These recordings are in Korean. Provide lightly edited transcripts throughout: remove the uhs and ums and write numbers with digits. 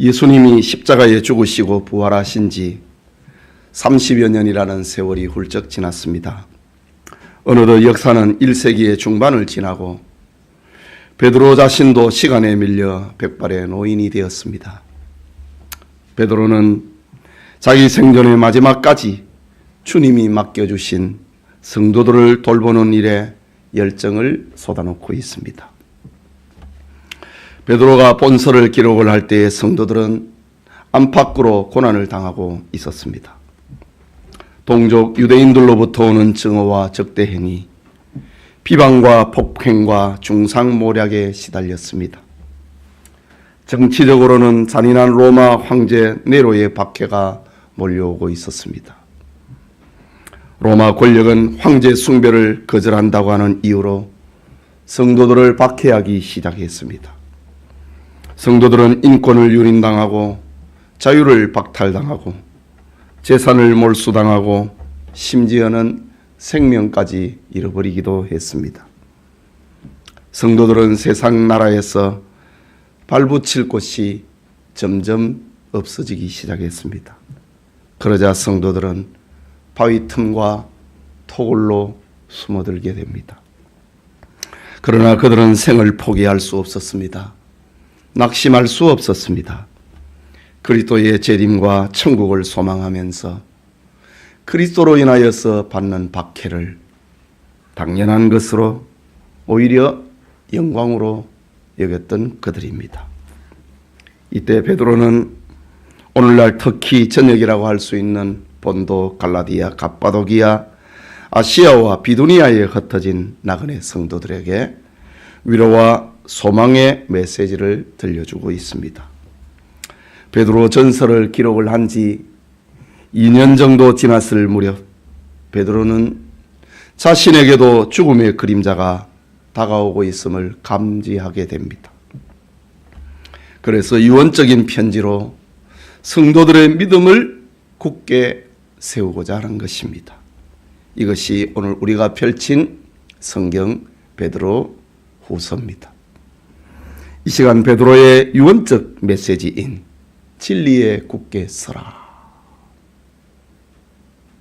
예수님이 십자가에 죽으시고 부활하신 지 30여 년이라는 세월이 훌쩍 지났습니다. 어느덧 역사는 1세기의 중반을 지나고 베드로 자신도 시간에 밀려 백발의 노인이 되었습니다. 베드로는 자기 생전의 마지막까지 주님이 맡겨주신 성도들을 돌보는 일에 열정을 쏟아놓고 있습니다. 베드로가 본서를 기록을 할 때의 성도들은 안팎으로 고난을 당하고 있었습니다. 동족 유대인들로부터 오는 증오와 적대행위, 비방과 폭행과 중상모략에 시달렸습니다. 정치적으로는 잔인한 로마 황제 네로의 박해가 몰려오고 있었습니다. 로마 권력은 황제 숭배를 거절한다고 하는 이유로 성도들을 박해하기 시작했습니다. 성도들은 인권을 유린당하고 자유를 박탈당하고 재산을 몰수당하고 심지어는 생명까지 잃어버리기도 했습니다. 성도들은 세상 나라에서 발붙일 곳이 점점 없어지기 시작했습니다. 그러자 성도들은 바위 틈과 토굴로 숨어들게 됩니다. 그러나 그들은 생을 포기할 수 없었습니다. 낙심할 수 없었습니다. 그리스도의 재림과 천국을 소망하면서 그리스도로 인하여서 받는 박해를 당연한 것으로 오히려 영광으로 여겼던 그들입니다. 이때 베드로는 오늘날 터키 전역이라고 할 수 있는 본도, 갈라디아, 갑바도기아, 아시아와 비두니아에 흩어진 나그네 성도들에게 위로와 소망의 메시지를 들려주고 있습니다. 베드로 전서를 기록을 한 지 2년 정도 지났을 무렵 베드로는 자신에게도 죽음의 그림자가 다가오고 있음을 감지하게 됩니다. 그래서 유언적인 편지로 성도들의 믿음을 굳게 세우고자 하는 것입니다. 이것이 오늘 우리가 펼친 성경 베드로 후서입니다. 이 시간 베드로의 유언적 메시지인 진리에 굳게 서라.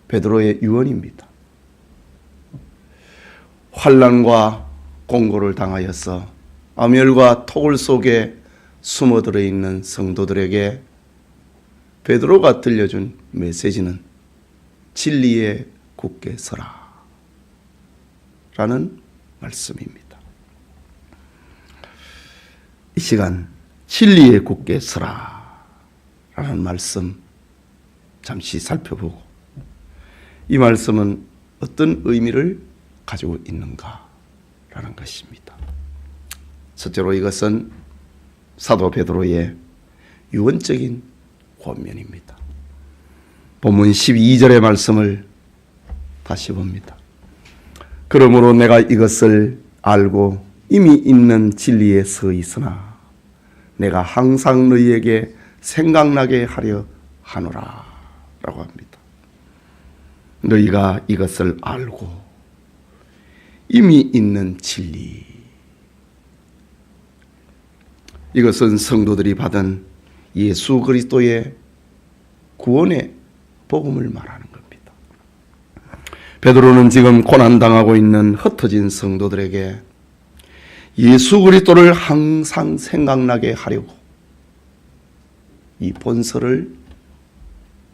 베드로의 유언입니다. 환난과 공고를 당하여서 암열과 토굴 속에 숨어들어 있는 성도들에게 베드로가 들려준 메시지는 진리에 굳게 서라 라는 말씀입니다. 이 시간 진리에 굳게 서라 라는 말씀 잠시 살펴보고 이 말씀은 어떤 의미를 가지고 있는가 라는 것입니다. 첫째로 이것은 사도 베드로의 유언적인 권면입니다. 본문 12절의 말씀을 다시 봅니다. 그러므로 내가 이것을 알고 이미 있는 진리에 서 있으나 내가 항상 너희에게 생각나게 하려 하노라 라고 합니다. 너희가 이것을 알고 이미 있는 진리, 이것은 성도들이 받은 예수 그리스도의 구원의 복음을 말하는 겁니다. 베드로는 지금 고난당하고 있는 흩어진 성도들에게 예수 그리스도를 항상 생각나게 하려고 이 본서를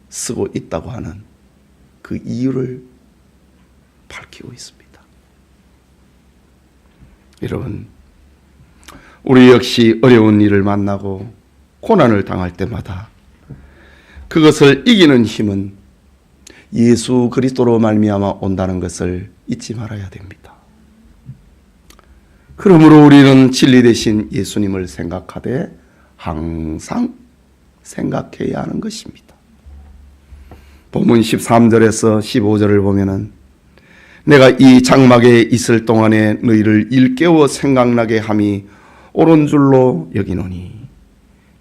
쓰고 있다고 하는 그 이유를 밝히고 있습니다. 여러분, 우리 역시 어려운 일을 만나고 고난을 당할 때마다 그것을 이기는 힘은 예수 그리스도로 말미암아 온다는 것을 잊지 말아야 됩니다. 그러므로 우리는 진리 되신 예수님을 생각하되 항상 생각해야 하는 것입니다. 본문 13절에서 15절을 보면은 내가 이 장막에 있을 동안에 너희를 일깨워 생각나게 함이 옳은 줄로 여기노니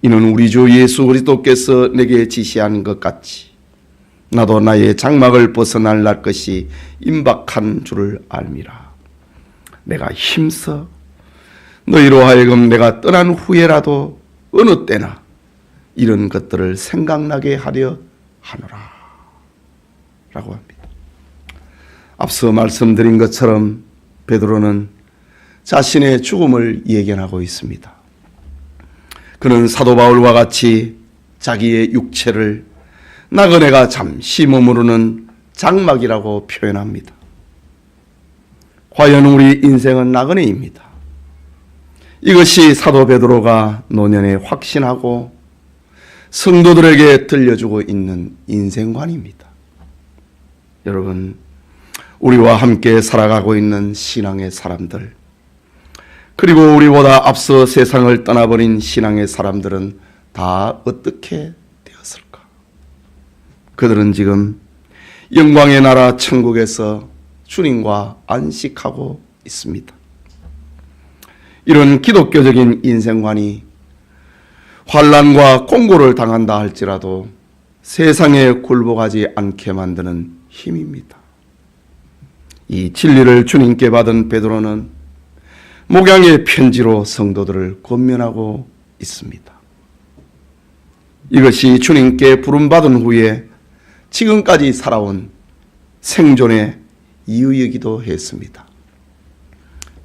이는 우리 주 예수 그리스도께서 내게 지시한 것 같이 나도 나의 장막을 벗어날 날 것이 임박한 줄을 알미라. 내가 힘써 너희로 하여금 내가 떠난 후에라도 어느 때나 이런 것들을 생각나게 하려 하노라 라고 합니다. 앞서 말씀드린 것처럼 베드로는 자신의 죽음을 예견하고 있습니다. 그는 사도 바울과 같이 자기의 육체를 나그네가 잠시 머무르는 장막이라고 표현합니다. 과연 우리 인생은 나그네입니다. 이것이 사도 베드로가 노년에 확신하고 성도들에게 들려주고 있는 인생관입니다. 여러분, 우리와 함께 살아가고 있는 신앙의 사람들, 그리고 우리보다 앞서 세상을 떠나버린 신앙의 사람들은 다 어떻게 되었을까? 그들은 지금 영광의 나라 천국에서 주님과 안식하고 있습니다. 이런 기독교적인 인생관이 환난과 공고를 당한다 할지라도 세상에 굴복하지 않게 만드는 힘입니다. 이 진리를 주님께 받은 베드로는 목양의 편지로 성도들을 권면하고 있습니다. 이것이 주님께 부름받은 후에 지금까지 살아온 생존의 이유이기도 했습니다.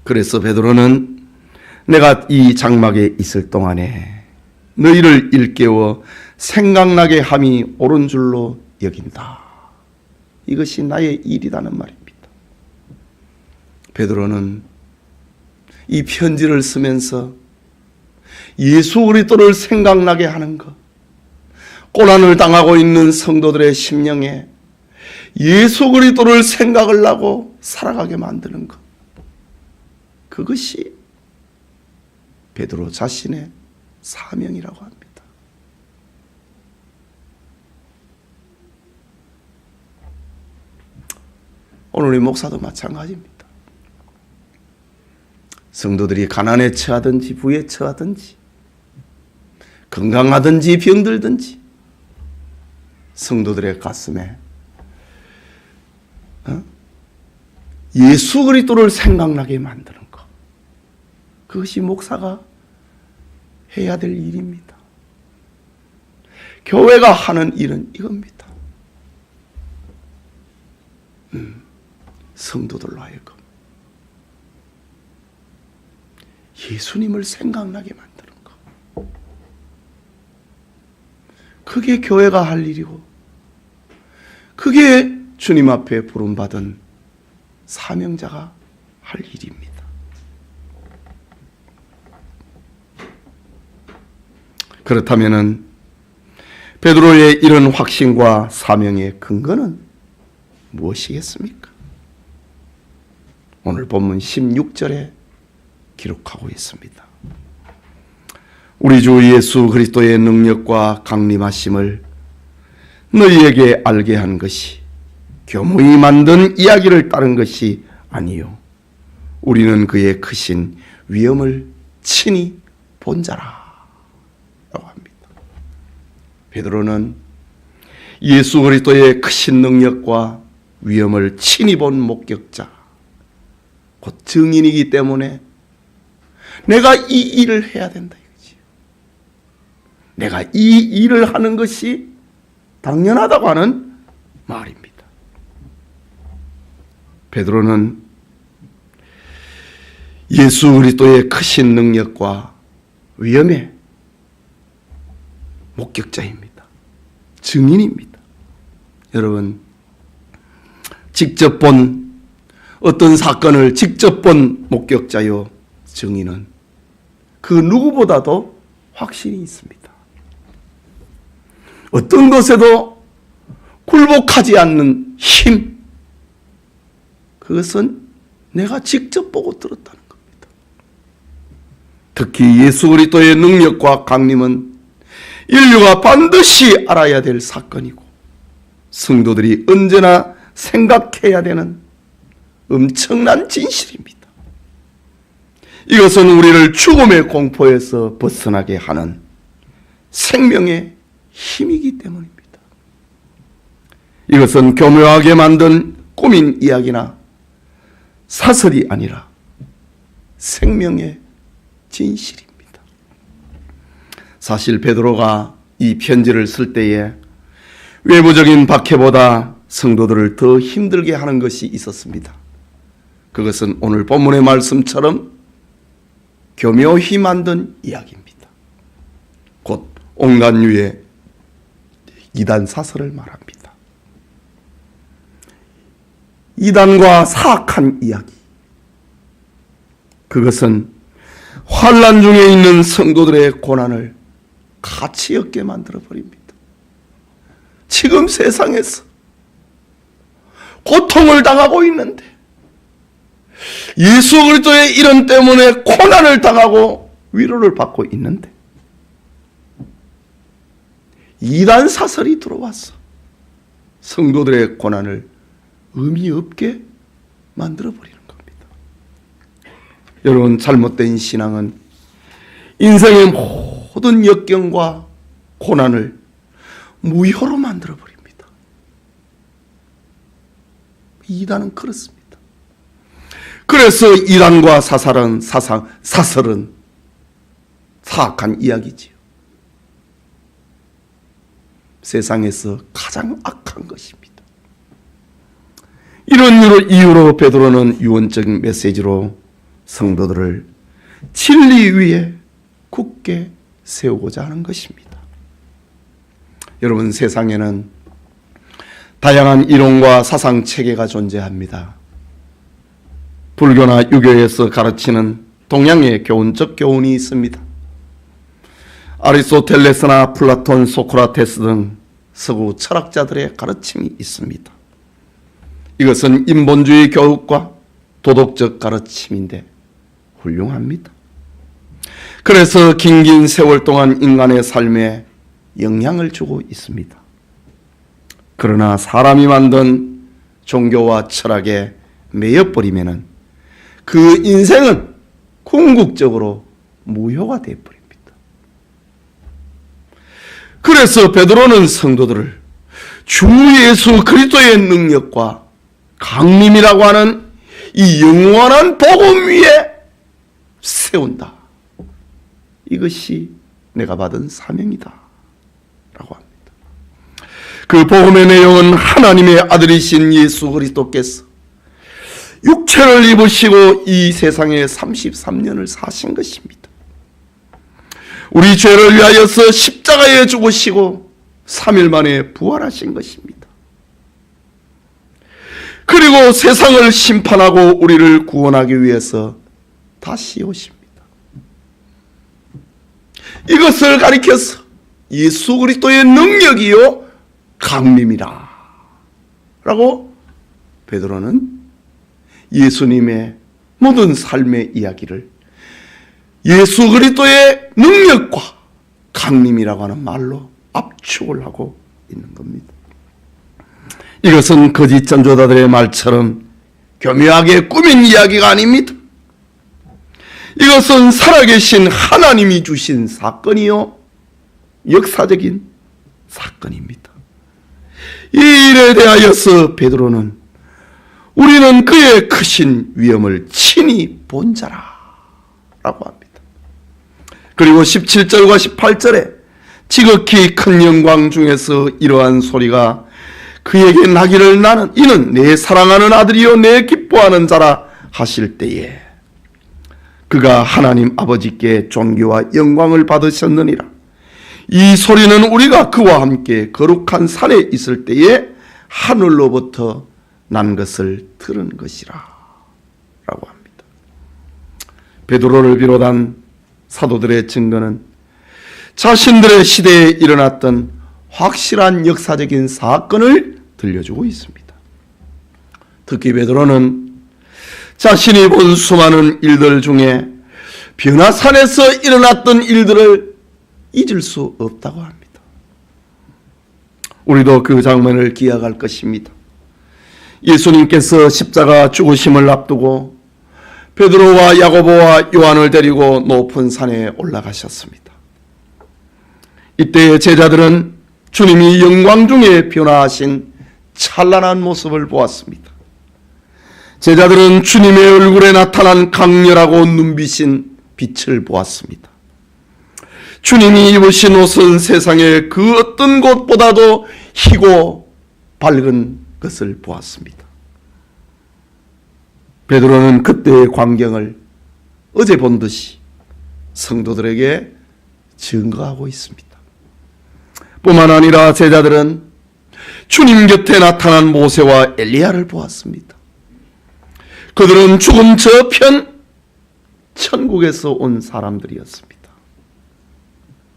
그래서 베드로는 내가 이 장막에 있을 동안에 너희를 일깨워 생각나게 함이 옳은 줄로 여긴다. 이것이 나의 일이라는 말입니다. 베드로는 이 편지를 쓰면서 예수 그리스도를 생각나게 하는 것, 고난을 당하고 있는 성도들의 심령에 예수 그리스도를 생각을 하고 살아가게 만드는 것, 그것이 베드로 자신의 사명이라고 합니다. 오늘 우리 목사도 마찬가지입니다. 성도들이 가난에 처하든지 부에 처하든지 건강하든지 병들든지 성도들의 가슴에 예수 그리스도를 생각나게 만드는 것, 그것이 목사가 해야 될 일입니다. 교회가 하는 일은 이겁니다. 성도들로 하여금 예수님을 생각나게 만드는 것, 그게 교회가 할 일이고 그게 주님 앞에 부름받은 사명자가 할 일입니다. 그렇다면 베드로의 이런 확신과 사명의 근거는 무엇이겠습니까? 오늘 본문 16절에 기록하고 있습니다. 우리 주 예수 그리스도의 능력과 강림하심을 너희에게 알게 한 것이 교무히 만든 이야기를 따른 것이 아니요 우리는 그의 크신 위엄을 친히 본 자라 라고 합니다. 베드로는 예수 그리스도의 크신 능력과 위엄을 친히 본 목격자, 곧 증인이기 때문에 내가 이 일을 해야 된다 이거지. 내가 이 일을 하는 것이 당연하다고 하는 말입니다. 베드로는 예수 그리스도의 크신 능력과 위엄의 목격자입니다. 증인입니다. 여러분, 직접 본 어떤 사건을 직접 본 목격자요 증인은 그 누구보다도 확신이 있습니다. 어떤 것에도 굴복하지 않는 힘, 그것은 내가 직접 보고 들었다는 겁니다. 특히 예수 그리스도의 능력과 강림은 인류가 반드시 알아야 될 사건이고 성도들이 언제나 생각해야 되는 엄청난 진실입니다. 이것은 우리를 죽음의 공포에서 벗어나게 하는 생명의 힘이기 때문입니다. 이것은 교묘하게 만든 꾸민 이야기나 사설이 아니라 생명의 진실입니다. 사실 베드로가 이 편지를 쓸 때에 외부적인 박해보다 성도들을 더 힘들게 하는 것이 있었습니다. 그것은 오늘 본문의 말씀처럼 교묘히 만든 이야기입니다. 곧 온갖 유의 이단 사설을 말합니다. 이단과 사악한 이야기. 그것은 환난 중에 있는 성도들의 고난을 가치 없게 만들어 버립니다. 지금 세상에서 고통을 당하고 있는데 예수 그리스도의 이름 때문에 고난을 당하고 위로를 받고 있는데 이단 사설이 들어와서 성도들의 고난을 의미 없게 만들어 버리는 겁니다. 여러분, 잘못된 신앙은 인생의 모든 역경과 고난을 무효로 만들어 버립니다. 이단은 그렇습니다. 그래서 이단과 사설은 사악한 이야기지요. 세상에서 가장 악한 것입니다. 이런 이유로 베드로는 유언적인 메시지로 성도들을 진리 위에 굳게 세우고자 하는 것입니다. 여러분, 세상에는 다양한 이론과 사상 체계가 존재합니다. 불교나 유교에서 가르치는 동양의 교훈적 교훈이 있습니다. 아리스토텔레스나 플라톤, 소크라테스 등 서구 철학자들의 가르침이 있습니다. 이것은 인본주의 교육과 도덕적 가르침인데 훌륭합니다. 그래서 긴긴 세월 동안 인간의 삶에 영향을 주고 있습니다. 그러나 사람이 만든 종교와 철학에 매여버리면 그 인생은 궁극적으로 무효가 되어버립니다. 그래서 베드로는 성도들을 주 예수 그리스도의 능력과 강림이라고 하는 이 영원한 복음 위에 세운다. 이것이 내가 받은 사명이다 라고 합니다. 그 복음의 내용은 하나님의 아들이신 예수 그리스도께서 육체를 입으시고 이 세상에 33년을 사신 것입니다. 우리 죄를 위하여서 십자가에 죽으시고 3일 만에 부활하신 것입니다. 그리고 세상을 심판하고 우리를 구원하기 위해서 다시 오십니다. 이것을 가리켜서 예수 그리스도의 능력이요 강림이라 라고 베드로는 예수님의 모든 삶의 이야기를 예수 그리스도의 능력과 강림이라고 하는 말로 압축을 하고 있는 겁니다. 이것은 거짓 전도자들의 말처럼 교묘하게 꾸민 이야기가 아닙니다. 이것은 살아계신 하나님이 주신 사건이요 역사적인 사건입니다. 이 일에 대하여서 베드로는 우리는 그의 크신 위엄을 친히 본 자라 라고 합니다. 그리고 17절과 18절에 지극히 큰 영광 중에서 이러한 소리가 그에게 나기를 나는 이는 내 사랑하는 아들이요 내 기뻐하는 자라 하실 때에 그가 하나님 아버지께 존귀와 영광을 받으셨느니라. 이 소리는 우리가 그와 함께 거룩한 산에 있을 때에 하늘로부터 난 것을 들은 것이라 라고 합니다. 베드로를 비롯한 사도들의 증거는 자신들의 시대에 일어났던 확실한 역사적인 사건을 들려주고 있습니다. 특히 베드로는 자신이 본 수많은 일들 중에 변화산에서 일어났던 일들을 잊을 수 없다고 합니다. 우리도 그 장면을 기억할 것입니다. 예수님께서 십자가 죽으심을 앞두고 베드로와 야고보와 요한을 데리고 높은 산에 올라가셨습니다. 이때 제자들은 주님이 영광 중에 변화하신 찬란한 모습을 보았습니다. 제자들은 주님의 얼굴에 나타난 강렬하고 눈비신 빛을 보았습니다. 주님이 입으신 옷은 세상의 그 어떤 곳보다도 희고 밝은 것을 보았습니다. 베드로는 그때의 광경을 어제 본 듯이 성도들에게 증거하고 있습니다. 뿐만 아니라 제자들은 주님 곁에 나타난 모세와 엘리야를 보았습니다. 그들은 죽음 저편 천국에서 온 사람들이었습니다.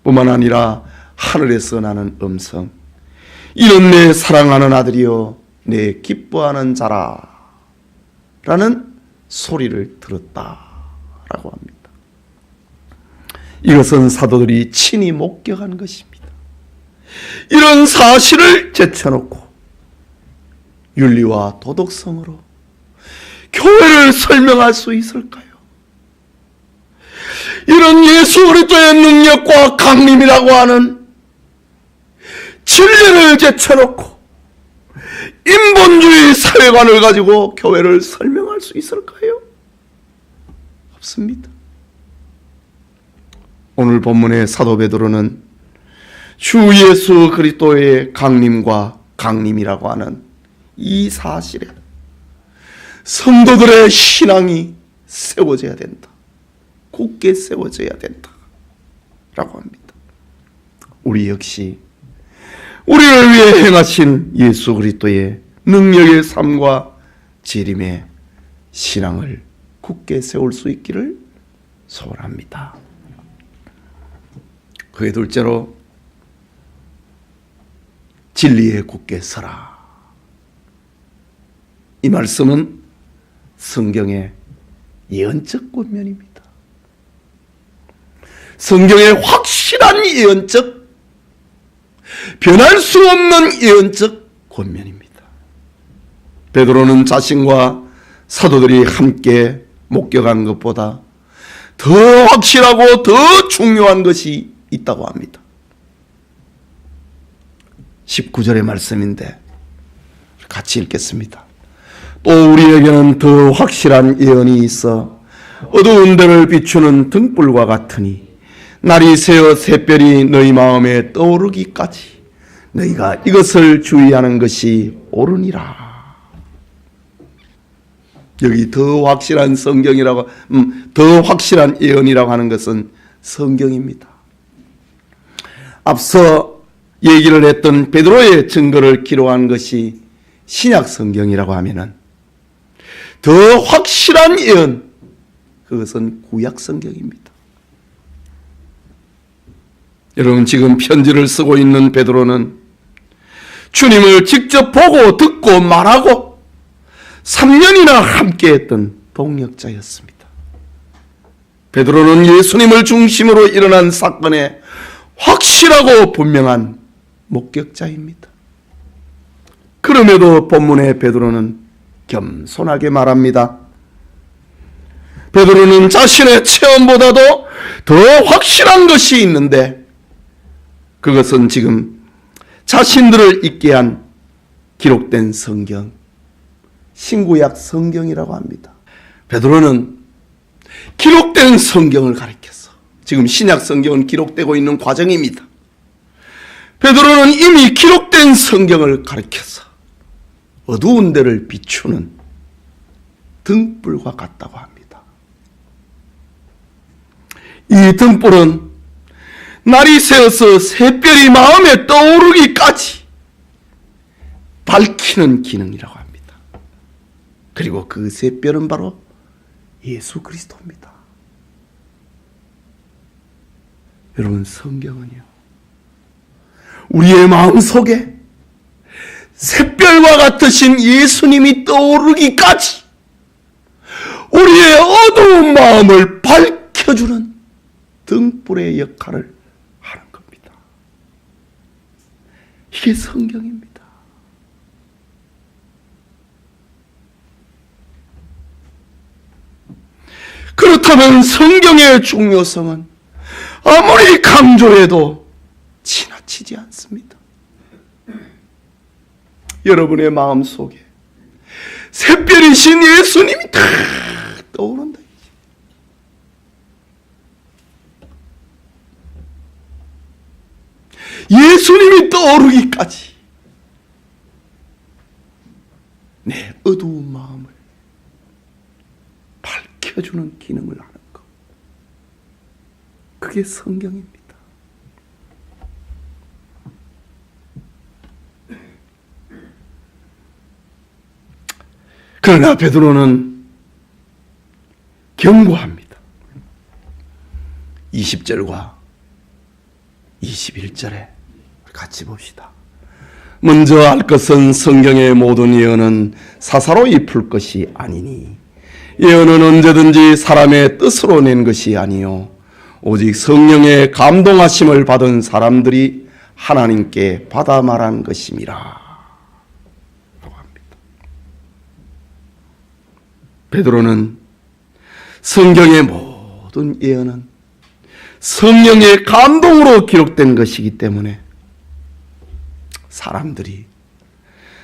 뿐만 아니라 하늘에서 나는 음성, 이는 내 사랑하는 아들이요 내 기뻐하는 자라 라는 소리를 들었다라고 합니다. 이것은 사도들이 친히 목격한 것입니다. 이런 사실을 제쳐놓고 윤리와 도덕성으로 교회를 설명할 수 있을까요? 이런 예수 그리스도의 능력과 강림이라고 하는 진리를 제쳐놓고 인본주의 사회관을 가지고 교회를 설명할 수 있을까요? 없습니다. 오늘 본문의 사도 베드로는 주 예수 그리스도의 강림과 강림이라고 하는 이 사실에 성도들의 신앙이 세워져야 된다. 굳게 세워져야 된다. 라고 합니다. 우리 역시 우리를 위해 행하신 예수 그리스도의 능력의 삶과 재림의 신앙을 굳게 세울 수 있기를 소원합니다. 그의 둘째로 진리에 굳게 서라. 이 말씀은 성경의 예언적 권면입니다. 성경의 확실한 예언적, 변할 수 없는 예언적 권면입니다. 베드로는 자신과 사도들이 함께 목격한 것보다 더 확실하고 더 중요한 것이 있다고 합니다. 19절의 말씀인데 같이 읽겠습니다. 또 우리에게는 더 확실한 예언이 있어 어두운 데를 비추는 등불과 같으니 날이 새어 샛별이 너희 마음에 떠오르기까지 너희가 이것을 주의하는 것이 옳으니라. 여기 더 확실한 성경이라고, 더 확실한 예언이라고 하는 것은 성경입니다. 앞서 얘기를 했던 베드로의 증거를 기록한 것이 신약 성경이라고 하면은 더 확실한 예언, 그것은 구약 성경입니다. 여러분, 지금 편지를 쓰고 있는 베드로는 주님을 직접 보고 듣고 말하고 3년이나 함께했던 동역자였습니다. 베드로는 예수님을 중심으로 일어난 사건의 확실하고 분명한 목격자입니다. 그럼에도 본문의 베드로는 겸손하게 말합니다. 베드로는 자신의 체험보다도 더 확실한 것이 있는데 그것은 지금 자신들을 있게 한 기록된 성경, 신구약 성경이라고 합니다. 베드로는 기록된 성경을 가리켜서, 지금 신약 성경은 기록되고 있는 과정입니다. 베드로는 이미 기록된 성경을 가리켜서 어두운 데를 비추는 등불과 같다고 합니다. 이 등불은 날이 새어서 샛별이 마음에 떠오르기까지 밝히는 기능이라고 합니다. 그리고 그 샛별은 바로 예수 그리스도입니다. 여러분, 성경은요, 우리의 마음속에 샛별과 같으신 예수님이 떠오르기까지 우리의 어두운 마음을 밝혀주는 등불의 역할을 하는 겁니다. 이게 성경입니다. 그렇다면 성경의 중요성은 아무리 강조해도 지나치지 않습니다. 여러분의 마음속에 샛별이신 예수님이 다 떠오른다. 예수님이 떠오르기까지 내 어두운 마음을 밝혀주는 기능을 하는 것. 그게 성경입니다. 그러나 베드로는 경고합니다. 20절과 21절에 같이 봅시다. 먼저 알 것은 성경의 모든 예언은 사사로이 풀 것이 아니니 예언은 언제든지 사람의 뜻으로 낸 것이 아니요 오직 성령의 감동하심을 받은 사람들이 하나님께 받아 말한 것임이라 라고 합니다. 베드로는 성경의 모든 예언은 성령의 감동으로 기록된 것이기 때문에 사람들이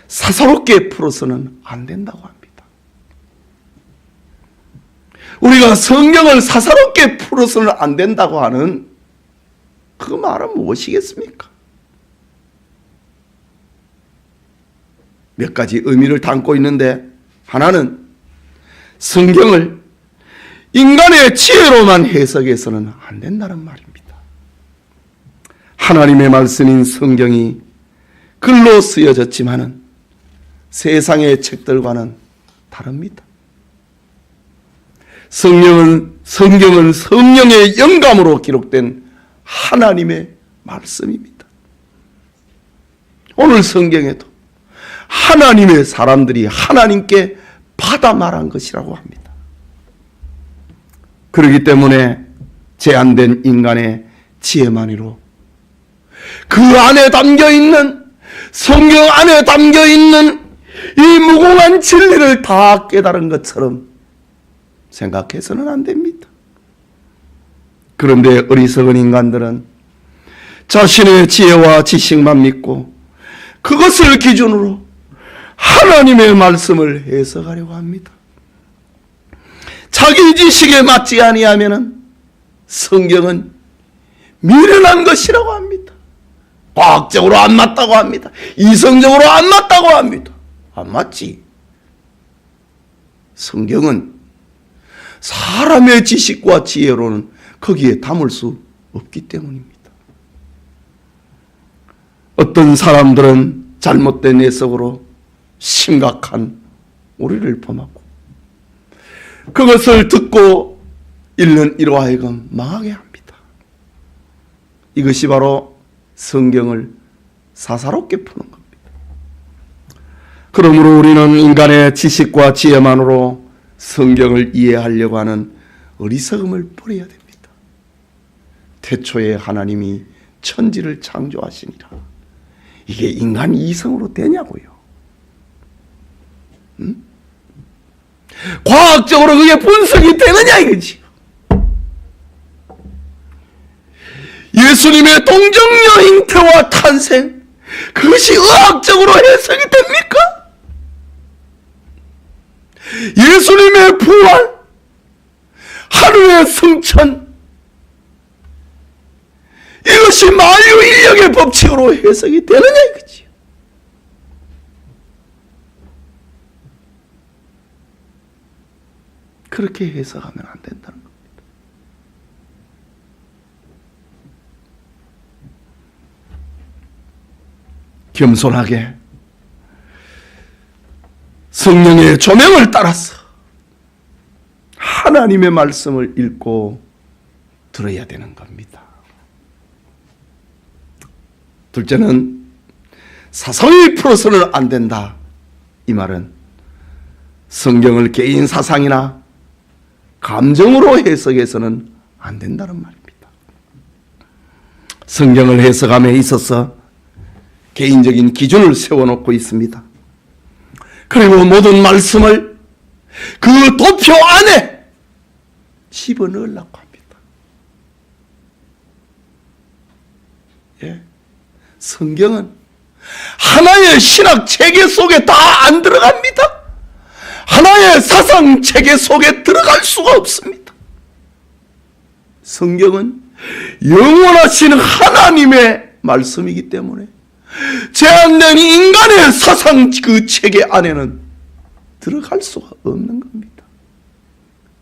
사사롭게 풀어서는 안 된다고 합니다. 우리가 성경을 사사롭게 풀어서는 안 된다고 하는 그 말은 무엇이겠습니까? 몇 가지 의미를 담고 있는데, 하나는 성경을 인간의 지혜로만 해석해서는 안 된다는 말입니다. 하나님의 말씀인 성경이 글로 쓰여졌지만은 세상의 책들과는 다릅니다. 성경은 성령의 영감으로 기록된 하나님의 말씀입니다. 오늘 성경에도 하나님의 사람들이 하나님께 받아 말한 것이라고 합니다. 그렇기 때문에 제한된 인간의 지혜만으로 그 안에 담겨있는, 성경 안에 담겨있는 이 무궁한 진리를 다 깨달은 것처럼 생각해서는 안 됩니다. 그런데 어리석은 인간들은 자신의 지혜와 지식만 믿고 그것을 기준으로 하나님의 말씀을 해석하려고 합니다. 자기 지식에 맞지 아니하면은 성경은 미련한 것이라고 합니다. 과학적으로 안 맞다고 합니다. 이성적으로 안 맞다고 합니다. 안 맞지. 성경은 사람의 지식과 지혜로는 거기에 담을 수 없기 때문입니다. 어떤 사람들은 잘못된 해석으로 심각한 오류를 범하고 그것을 듣고 읽는 이로 하여금 망하게 합니다. 이것이 바로 성경을 사사롭게 푸는 겁니다. 그러므로 우리는 인간의 지식과 지혜만으로 성경을 이해하려고 하는 어리석음을 버려야 됩니다. 태초에 하나님이 천지를 창조하시니라. 이게 인간 이성으로 되냐고요. 과학적으로 그게 분석이 되느냐 이거지. 예수님의 동정녀 잉태와 탄생, 그것이 의학적으로 해석이 됩니까? 예수님의 부활, 하루의 승천, 이것이 만유인력의 법칙으로 해석이 되느냐 이거지. 그렇게 해석하면 안 된다는 겁니다. 겸손하게 성령의 조명을 따라서 하나님의 말씀을 읽고 들어야 되는 겁니다. 둘째는 사상이 풀어서는 안 된다. 이 말은 성경을 개인 사상이나 감정으로 해석해서는 안 된다는 말입니다. 성경을 해석함에 있어서 개인적인 기준을 세워놓고 있습니다. 그리고 모든 말씀을 그 도표 안에 집어넣으려고 합니다. 예. 성경은 하나의 신학 체계 속에 다 안 들어갑니다. 하나의 사상 체계 속에 들어갈 수가 없습니다. 성경은 영원하신 하나님의 말씀이기 때문에 제한된 인간의 사상 그 체계 안에는 들어갈 수가 없는 겁니다.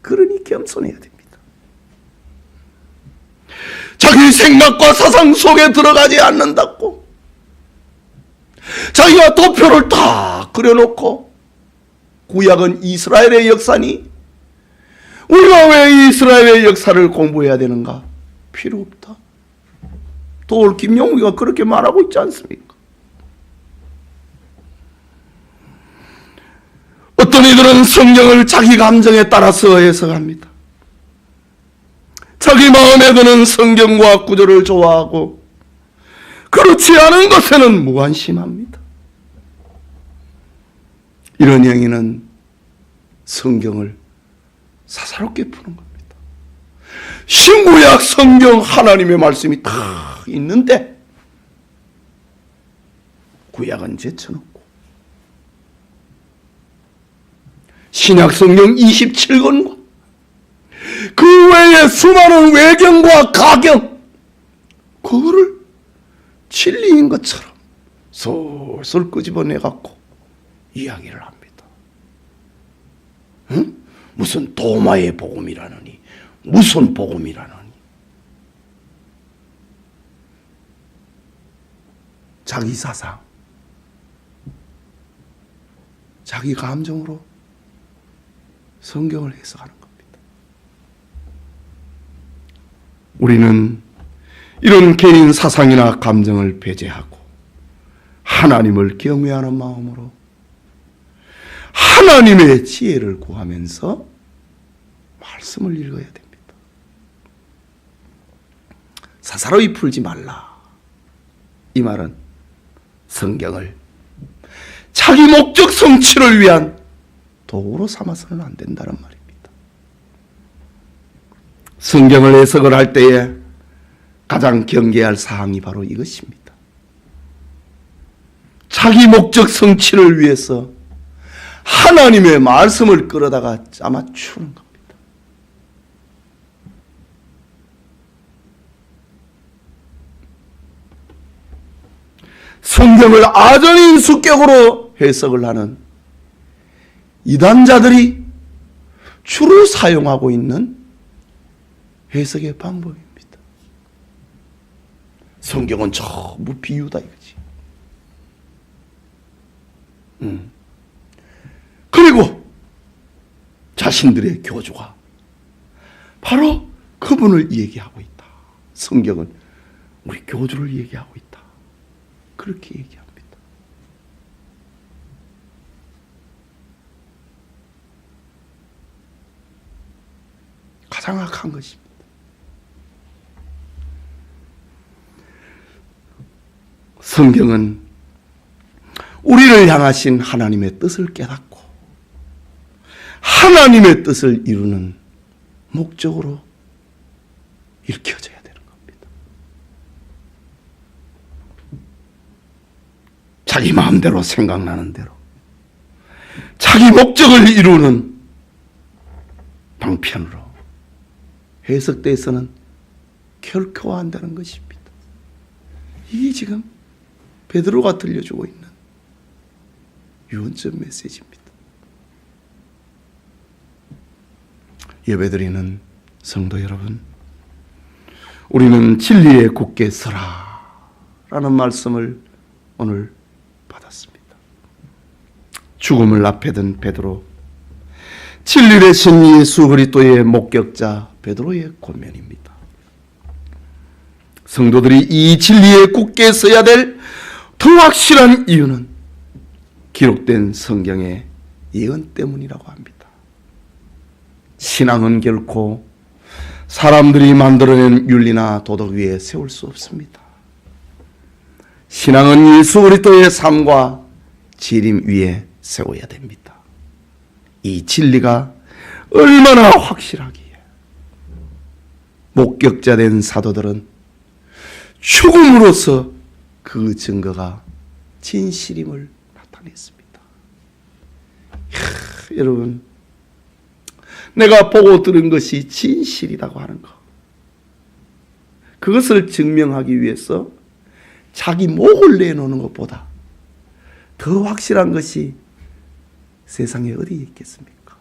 그러니 겸손해야 됩니다. 자기 생각과 사상 속에 들어가지 않는다고 자기가 도표를 다 그려놓고 구약은 이스라엘의 역사니 우리가 왜 이스라엘의 역사를 공부해야 되는가? 필요 없다. 또 오늘 김용우가 그렇게 말하고 있지 않습니까? 어떤 이들은 성경을 자기 감정에 따라서 해석합니다. 자기 마음에 드는 성경과 구절을 좋아하고 그렇지 않은 것에는 무관심합니다. 이런 행위는 성경을 사사롭게 푸는 겁니다. 신구약 성경 하나님의 말씀이 다 있는데 구약은 제쳐놓고 신약 성경 27권과 그 외에 수많은 외경과 가경 그거를 진리인 것처럼 솔솔 끄집어내갖고 이야기를 합니다. 응? 무슨 도마의 복음이라느니 무슨 복음이라느니 자기 사상 자기 감정으로 성경을 해석하는 겁니다. 우리는 이런 개인 사상이나 감정을 배제하고 하나님을 경외하는 마음으로 하나님의 지혜를 구하면서 말씀을 읽어야 됩니다. 사사로이 풀지 말라. 이 말은 성경을 자기 목적 성취를 위한 도구로 삼아서는 안 된다는 말입니다. 성경을 해석을 할 때에 가장 경계할 사항이 바로 이것입니다. 자기 목적 성취를 위해서 하나님의 말씀을 끌어다가 짜맞추는 겁니다. 성경을 아전인수격으로 해석을 하는 이단자들이 주로 사용하고 있는 해석의 방법입니다. 성경은 전부 비유다 이거지. 그리고 자신들의 교주가 바로 그분을 얘기하고 있다. 성경은 우리 교주를 얘기하고 있다. 그렇게 얘기합니다. 가장 악한 것입니다. 성경은 우리를 향하신 하나님의 뜻을 깨닫고 하나님의 뜻을 이루는 목적으로 읽혀져야 되는 겁니다. 자기 마음대로 생각나는 대로 자기 목적을 이루는 방편으로 해석돼서는 결코 안 되는 것입니다. 이게 지금 베드로가 들려주고 있는 유언점 메시지입니다. 예배드리는 성도 여러분, 우리는 진리에 굳게 서라 라는 말씀을 오늘 받았습니다. 죽음을 앞에 둔 베드로, 진리 되신 예수 그리스도의 목격자 베드로의 권면입니다. 성도들이 이 진리에 굳게 서야 될 더 확실한 이유는 기록된 성경의 예언 때문이라고 합니다. 신앙은 결코 사람들이 만들어낸 윤리나 도덕 위에 세울 수 없습니다. 신앙은 예수 그리스도의 삶과 지림 위에 세워야 됩니다. 이 진리가 얼마나 확실하기에 목격자 된 사도들은 죽음으로써 그 증거가 진실임을 나타냈습니다. 여러분, 내가 보고 들은 것이 진실이라고 하는 것, 그것을 증명하기 위해서 자기 목을 내놓는 것보다 더 확실한 것이 세상에 어디 있겠습니까?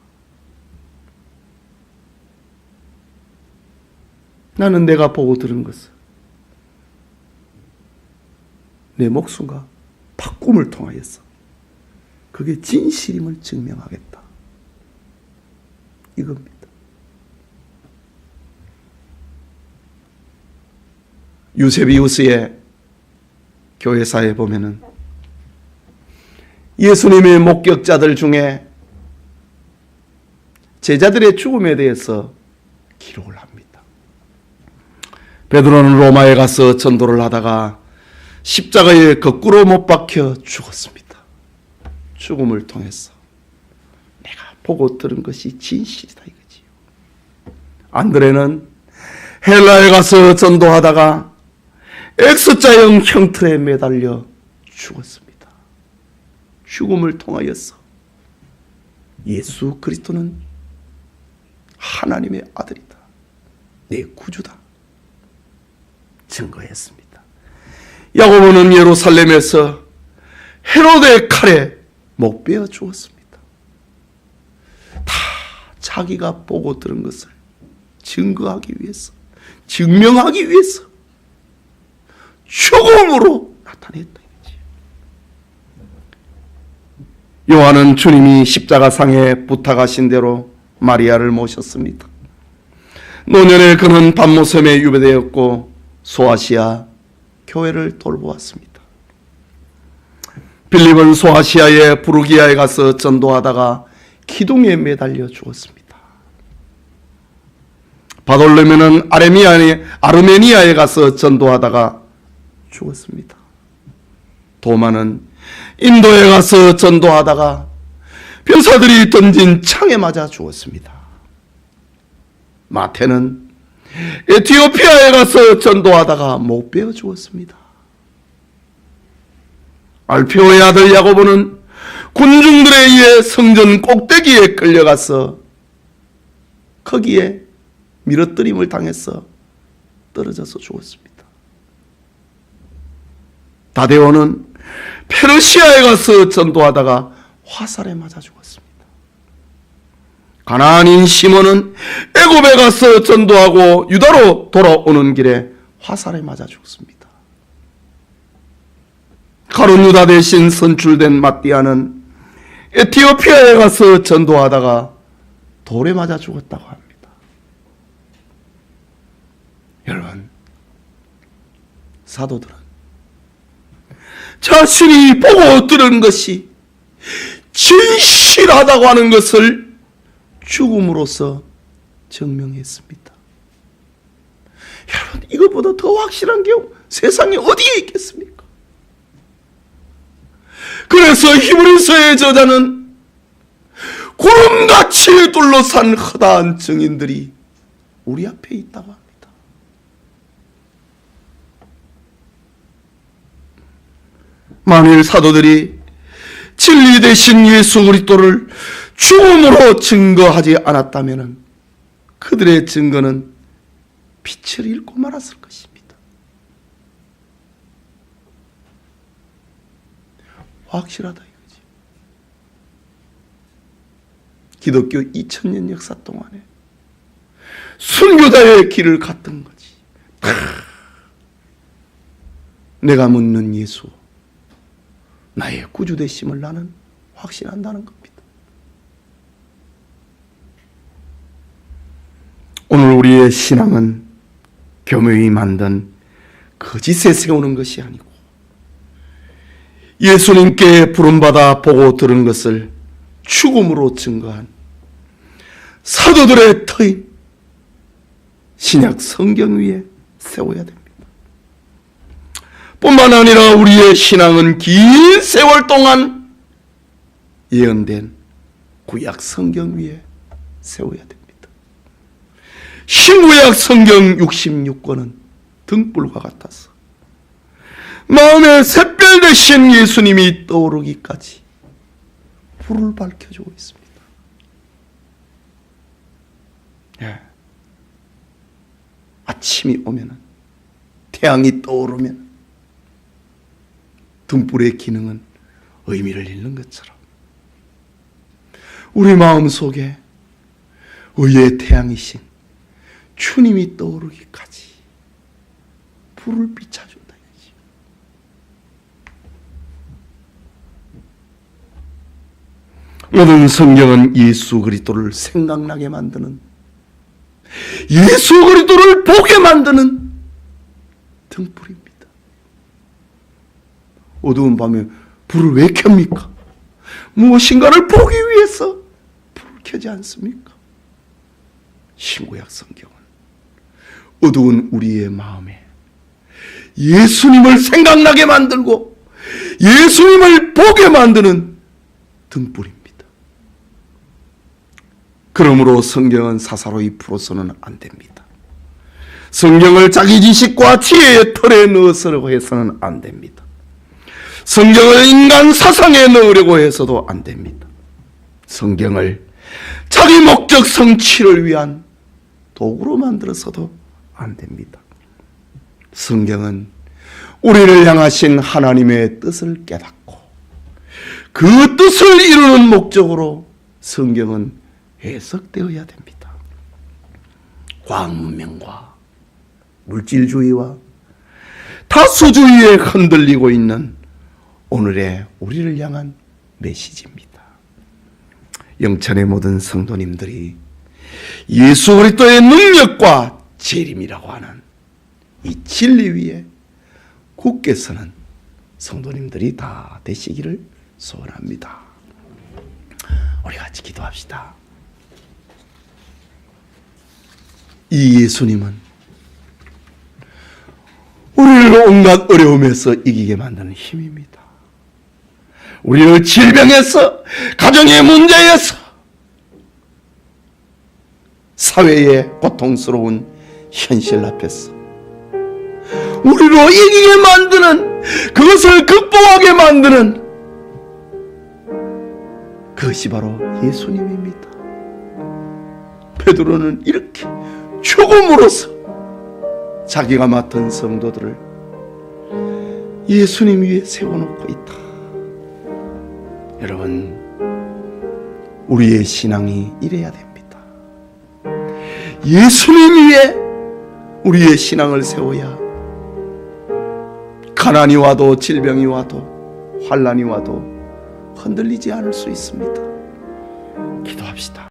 나는 내가 보고 들은 것을 내 목숨과 바꿈을 통하여서 그게 진실임을 증명하겠다. 이겁니다. 유세비우스의 교회사에 보면은 예수님의 목격자들 중에 제자들의 죽음에 대해서 기록을 합니다. 베드로는 로마에 가서 전도를 하다가 십자가에 거꾸로 못 박혀 죽었습니다. 죽음을 통해서 내가 보고 들은 것이 진실이다 이거지요. 안드레는 헬라에 가서 전도하다가 X자형 형틀에 매달려 죽었습니다. 죽음을 통하여서 예수 그리스도는 하나님의 아들이다, 내 구주다 증거했습니다. 야고보는 예루살렘에서 헤로데 칼에 못 베어 죽었습니다. 다 자기가 보고 들은 것을 증거하기 위해서, 증명하기 위해서 죽음으로 나타냈다. 요한은 주님이 십자가상에 부탁하신 대로 마리아를 모셨습니다. 노년에 그는 밤모섬에 유배되었고 소아시아 교회를 돌보았습니다. 빌립은 소아시아의 부르기아에 가서 전도하다가 기둥에 매달려 죽었습니다. 바돌로메는 아르메니아에 가서 전도하다가 죽었습니다. 도마는 인도에 가서 전도하다가 병사들이 던진 창에 맞아 죽었습니다. 마태는 에티오피아에 가서 전도하다가 못 베어 죽었습니다. 알페오의 아들 야고보는 군중들에 의해 성전 꼭대기에 끌려가서 거기에 밀어뜨림을 당해서 떨어져서 죽었습니다. 다데오는 페르시아에 가서 전도하다가 화살에 맞아 죽었습니다. 가나안인 시몬은 애굽에 가서 전도하고 유다로 돌아오는 길에 화살에 맞아 죽었습니다. 가룟 유다 대신 선출된 마띠아는 에티오피아에 가서 전도하다가 돌에 맞아 죽었다고 합니다. 여러분, 사도들은 자신이 보고 들은 것이 진실하다고 하는 것을 죽음으로써 증명했습니다. 여러분, 이것보다 더 확실한 게 세상에 어디에 있겠습니까? 그래서 히브리서의 저자는 구름같이 둘러싼 허다한 증인들이 우리 앞에 있다고 합니다. 만일 사도들이 진리 되신 예수 그리스도를 죽음으로 증거하지 않았다면 그들의 증거는 빛을 잃고 말았을 것입니다. 확실하다 이거지. 기독교 2000년 역사 동안에 순교자의 길을 갔던 거지. 내가 묻는 예수, 나의 구주 되심을 나는 확신한다는 겁니다. 오늘 우리의 신앙은 교묘히 만든 거짓에 세우는 것이 아니고 예수님께 부름받아 보고 들은 것을 죽음으로 증거한 사도들의 터인 신약 성경 위에 세워야 됩니다. 뿐만 아니라 우리의 신앙은 긴 세월 동안 예언된 구약 성경 위에 세워야 됩니다. 신구약 성경 66권은 등불과 같아서 마음에 샛별 되신 예수님이 떠오르기까지 불을 밝혀주고 있습니다. 예. 아침이 오면, 태양이 떠오르면 등불의 기능은 의미를 잃는 것처럼 우리 마음속에 의의 태양이신 주님이 떠오르기까지 불을 비춰준다. 모든 성경은 예수 그리스도를 생각나게 만드는, 예수 그리스도를 보게 만드는 등불입니다. 어두운 밤에 불을 왜 켭니까? 무엇인가를 보기 위해서 불을 켜지 않습니까? 신구약 성경은 어두운 우리의 마음에 예수님을 생각나게 만들고 예수님을 보게 만드는 등불입니다. 그러므로 성경은 사사로이 풀어서는 안 됩니다. 성경을 자기 지식과 지혜의 틀에 넣어서려고 해서는 안 됩니다. 성경을 인간 사상에 넣으려고 해서도 안 됩니다. 성경을 자기 목적 성취를 위한 도구로 만들어서도 안 됩니다. 성경은 우리를 향하신 하나님의 뜻을 깨닫고 그 뜻을 이루는 목적으로 성경은 해석되어야 됩니다. 과학 문명과 물질주의와 다수주의에 흔들리고 있는 오늘의 우리를 향한 메시지입니다. 영천의 모든 성도님들이 예수 그리스도의 능력과 재림이라고 하는 이 진리 위에 굳게 서는 성도님들이 다 되시기를 소원합니다. 우리 같이 기도합시다. 이 예수님은 우리를 온갖 어려움에서 이기게 만드는 힘입니다. 우리를 질병에서, 가정의 문제에서, 사회의 고통스러운 현실 앞에서 우리로 이기게 만드는, 그것을 극복하게 만드는 그것이 바로 예수님입니다. 베드로는 이렇게 죽음으로써 자기가 맡은 성도들을 예수님 위에 세워놓고 있다. 여러분, 우리의 신앙이 이래야 됩니다. 예수님 위에 우리의 신앙을 세워야 가난이 와도 질병이 와도 환난이 와도 흔들리지 않을 수 있습니다. 기도합시다.